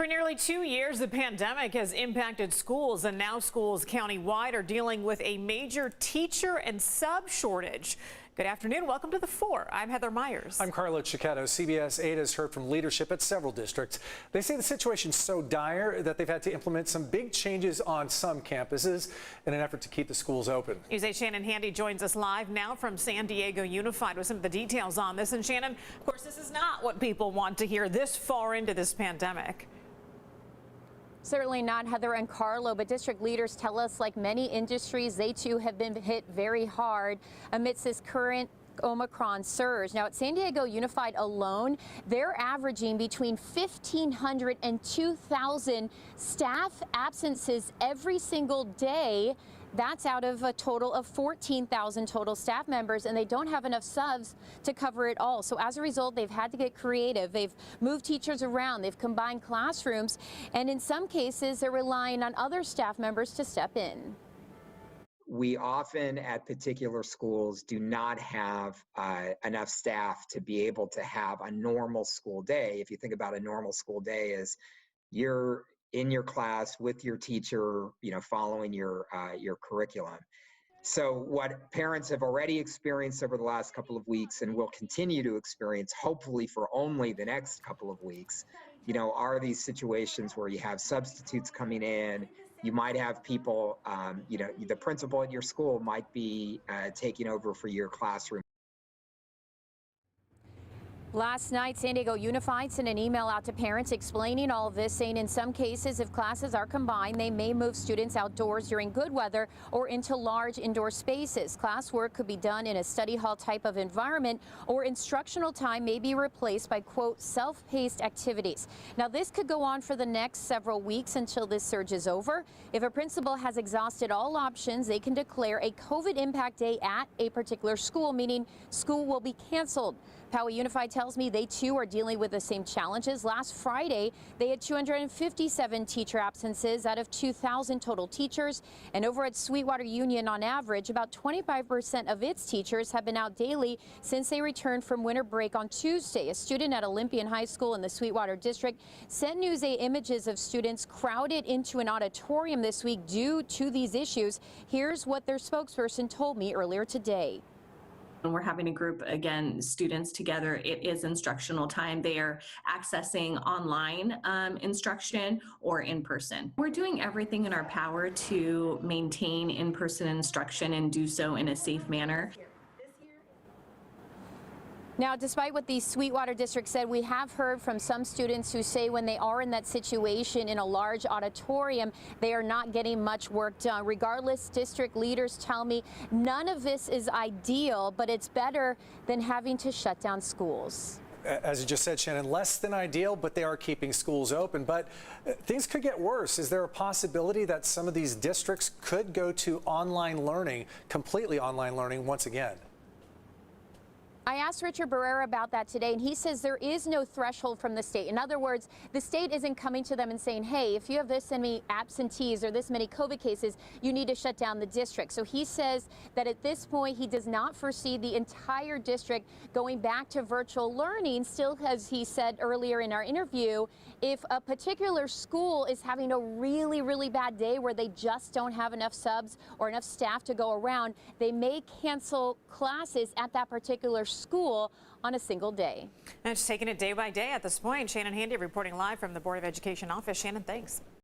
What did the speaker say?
For nearly 2 years, the pandemic has impacted schools, and now schools countywide are dealing with a major teacher and sub shortage. Good afternoon. Welcome to The 4. I'm Heather Myers. I'm Carlo Cicchetto. CBS 8 has heard from leadership at several districts. They say the situation's so dire that they've had to implement some big changes on some campuses in an effort to keep the schools open. News 8 Shannon Handy joins us live now from San Diego Unified with some of the details on this. And Shannon, of course, this is not what people want to hear this far into this pandemic. Certainly not, Heather and Carlo, but district leaders tell us, like many industries, they too have been hit very hard amidst this current Omicron surge. Now, at San Diego Unified alone, they're averaging between 1,500 and 2,000 staff absences every single day. That's out of a total of 14,000 total staff members, and they don't have enough subs to cover it all. So as a result, they've had to get creative. They've moved teachers around. They've combined classrooms, and in some cases, they're relying on other staff members to step in. We often at particular schools do not have enough staff to be able to have a normal school day. If you think about a normal school day as you're in your class with your teacher, following your curriculum. So what parents have already experienced over the last couple of weeks and will continue to experience, hopefully for only the next couple of weeks, are these situations where you have substitutes coming in. You might have people, the principal at your school might be taking over for your classroom. Last night, San Diego Unified sent an email out to parents explaining all of this, saying in some cases, if classes are combined, they may move students outdoors during good weather or into large indoor spaces. Classwork could be done in a study hall type of environment, or instructional time may be replaced by, quote, self-paced activities. Now, this could go on for the next several weeks until this surge is over. If a principal has exhausted all options, they can declare a COVID impact day at a particular school, meaning school will be canceled. Poway Unified tells me they too are dealing with the same challenges. Last Friday, they had 257 teacher absences out of 2,000 total teachers. And over at Sweetwater Union, on average, about 25% of its teachers have been out daily since they returned from winter break on Tuesday. A student at Olympian High School in the Sweetwater district sent News 8 images of students crowded into an auditorium this week due to these issues. Here's what their spokesperson told me earlier today. When we're having a group, again, students together, it is instructional time. They are accessing online instruction or in person. We're doing everything in our power to maintain in-person instruction and do so in a safe manner. Now, despite what the Sweetwater district said, we have heard from some students who say when they are in that situation in a large auditorium, they are not getting much work done. Regardless, district leaders tell me none of this is ideal, but it's better than having to shut down schools. As you just said, Shannon, less than ideal, but they are keeping schools open. But things could get worse. Is there a possibility that some of these districts could go to online learning, completely online learning once again? I asked Richard Barrera about that today, and he says there is no threshold from the state. In other words, the state isn't coming to them and saying, hey, if you have this many absentees or this many COVID cases, you need to shut down the district. So he says that at this point, he does not foresee the entire district going back to virtual learning. Still, as he said earlier in our interview, if a particular school is having a really, really bad day where they just don't have enough subs or enough staff to go around, they may cancel classes at that particular school on a single day. And just taking it day by day at this point. Shannon Handy reporting live from the Board of Education office. Shannon, thanks.